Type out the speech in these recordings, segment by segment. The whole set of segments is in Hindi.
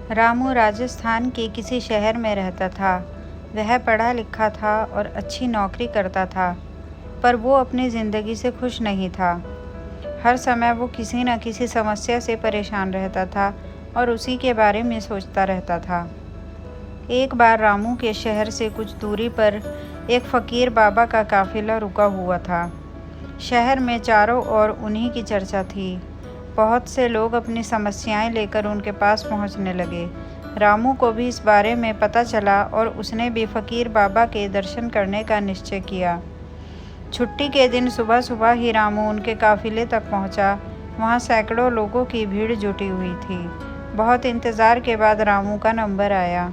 रामू राजस्थान के किसी शहर में रहता था। वह पढ़ा लिखा था और अच्छी नौकरी करता था, पर वो अपनी ज़िंदगी से खुश नहीं था। हर समय वो किसी न किसी समस्या से परेशान रहता था और उसी के बारे में सोचता रहता था। एक बार रामू के शहर से कुछ दूरी पर एक फ़कीर बाबा का काफ़िला रुका हुआ था। शहर में चारों ओर उन्हीं की चर्चा थी। बहुत से लोग अपनी समस्याएं लेकर उनके पास पहुंचने लगे। रामू को भी इस बारे में पता चला और उसने भी फ़कीर बाबा के दर्शन करने का निश्चय किया। छुट्टी के दिन सुबह सुबह ही रामू उनके काफ़िले तक पहुंचा। वहां सैकड़ों लोगों की भीड़ जुटी हुई थी। बहुत इंतज़ार के बाद रामू का नंबर आया।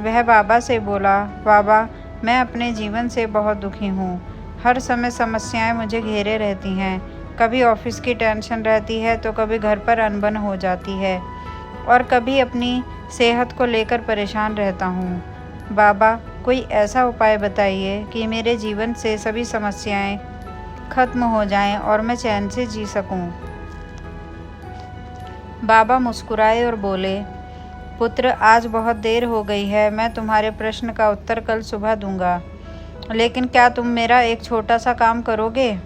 वह बाबा से बोला, बाबा, मैं अपने जीवन से बहुत दुखी हूँ। हर समय समस्याएं मुझे घेरे रहती हैं। कभी ऑफिस की टेंशन रहती है तो कभी घर पर अनबन हो जाती है और कभी अपनी सेहत को लेकर परेशान रहता हूँ। बाबा, कोई ऐसा उपाय बताइए कि मेरे जीवन से सभी समस्याएं खत्म हो जाएं और मैं चैन से जी सकूं। बाबा मुस्कुराए और बोले, पुत्र, आज बहुत देर हो गई है। मैं तुम्हारे प्रश्न का उत्तर कल सुबह दूंगा, लेकिन क्या तुम मेरा एक छोटा सा काम करोगे?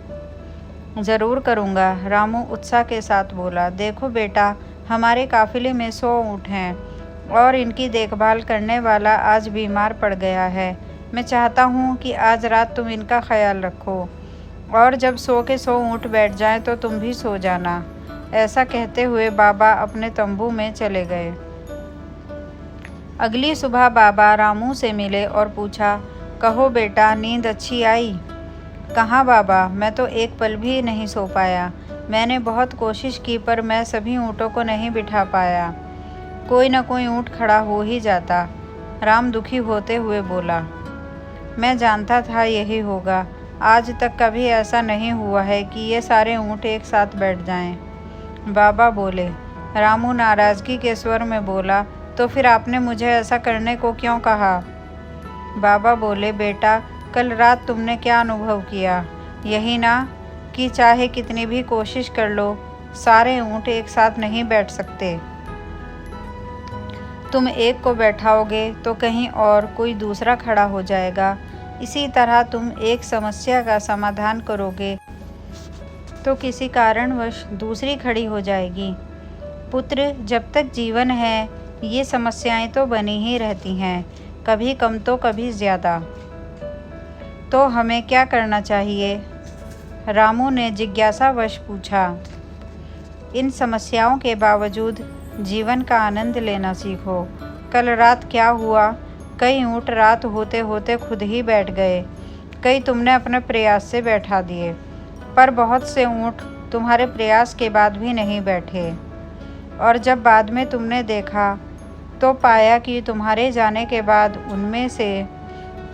ज़रूर करूँगा, रामू उत्साह के साथ बोला। देखो बेटा, हमारे काफ़िले में 100 ऊँट हैं और इनकी देखभाल करने वाला आज बीमार पड़ गया है। मैं चाहता हूँ कि आज रात तुम इनका ख्याल रखो और जब 100 के 100 ऊँट बैठ जाएं तो तुम भी सो जाना। ऐसा कहते हुए बाबा अपने तंबू में चले गए। अगली सुबह बाबा रामू से मिले और पूछा, कहो बेटा, नींद अच्छी आई? कहाँ बाबा, मैं तो एक पल भी नहीं सो पाया। मैंने बहुत कोशिश की पर मैं सभी ऊँटों को नहीं बिठा पाया। कोई न कोई ऊँट खड़ा हो ही जाता। राम दुखी होते हुए बोला, मैं जानता था यही होगा। आज तक कभी ऐसा नहीं हुआ है कि ये सारे ऊँट एक साथ बैठ जाएं। बाबा बोले। रामू नाराज़गी के स्वर में बोला, तो फिर आपने मुझे ऐसा करने को क्यों कहा? बाबा बोले, बेटा, कल रात तुमने क्या अनुभव किया? यही ना कि चाहे कितनी भी कोशिश कर लो, सारे ऊँट एक साथ नहीं बैठ सकते। तुम एक को बैठाओगे तो कहीं और कोई दूसरा खड़ा हो जाएगा। इसी तरह तुम एक समस्या का समाधान करोगे तो किसी कारणवश दूसरी खड़ी हो जाएगी। पुत्र, जब तक जीवन है ये समस्याएं तो बनी ही रहती हैं, कभी कम तो कभी ज़्यादा। तो हमें क्या करना चाहिए? रामू ने जिज्ञासावश पूछा। इन समस्याओं के बावजूद जीवन का आनंद लेना सीखो। कल रात क्या हुआ? कई ऊँट रात होते होते खुद ही बैठ गए। कई तुमने अपने प्रयास से बैठा दिए, पर बहुत से ऊँट तुम्हारे प्रयास के बाद भी नहीं बैठे। और जब बाद में तुमने देखा तो पाया कि तुम्हारे जाने के बाद उनमें से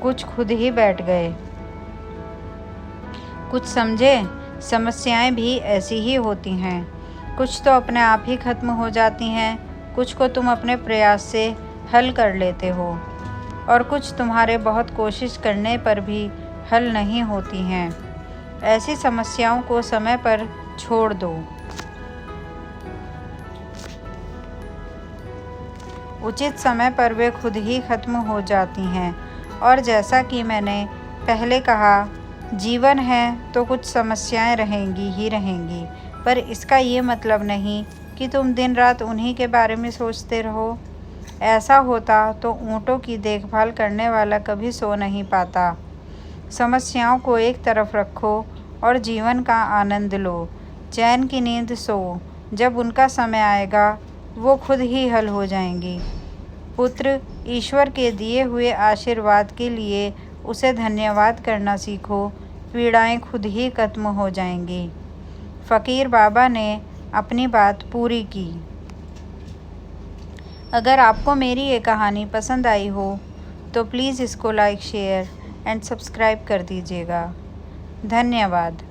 कुछ खुद ही बैठ गए। कुछ समझे? समस्याएं भी ऐसी ही होती हैं। कुछ तो अपने आप ही खत्म हो जाती हैं, कुछ को तुम अपने प्रयास से हल कर लेते हो और कुछ तुम्हारे बहुत कोशिश करने पर भी हल नहीं होती हैं। ऐसी समस्याओं को समय पर छोड़ दो। उचित समय पर वे खुद ही खत्म हो जाती हैं। और जैसा कि मैंने पहले कहा, जीवन है तो कुछ समस्याएं रहेंगी ही रहेंगी, पर इसका ये मतलब नहीं कि तुम दिन रात उन्हीं के बारे में सोचते रहो। ऐसा होता तो ऊँटों की देखभाल करने वाला कभी सो नहीं पाता। समस्याओं को एक तरफ रखो और जीवन का आनंद लो। चैन की नींद सो। जब उनका समय आएगा वो खुद ही हल हो जाएंगी। पुत्र, ईश्वर के दिए हुए आशीर्वाद के लिए उसे धन्यवाद करना सीखो। पीड़ाएं खुद ही खत्म हो जाएंगी। फ़कीर बाबा ने अपनी बात पूरी की। अगर आपको मेरी ये कहानी पसंद आई हो तो प्लीज़ इसको लाइक, शेयर एंड सब्सक्राइब कर दीजिएगा। धन्यवाद।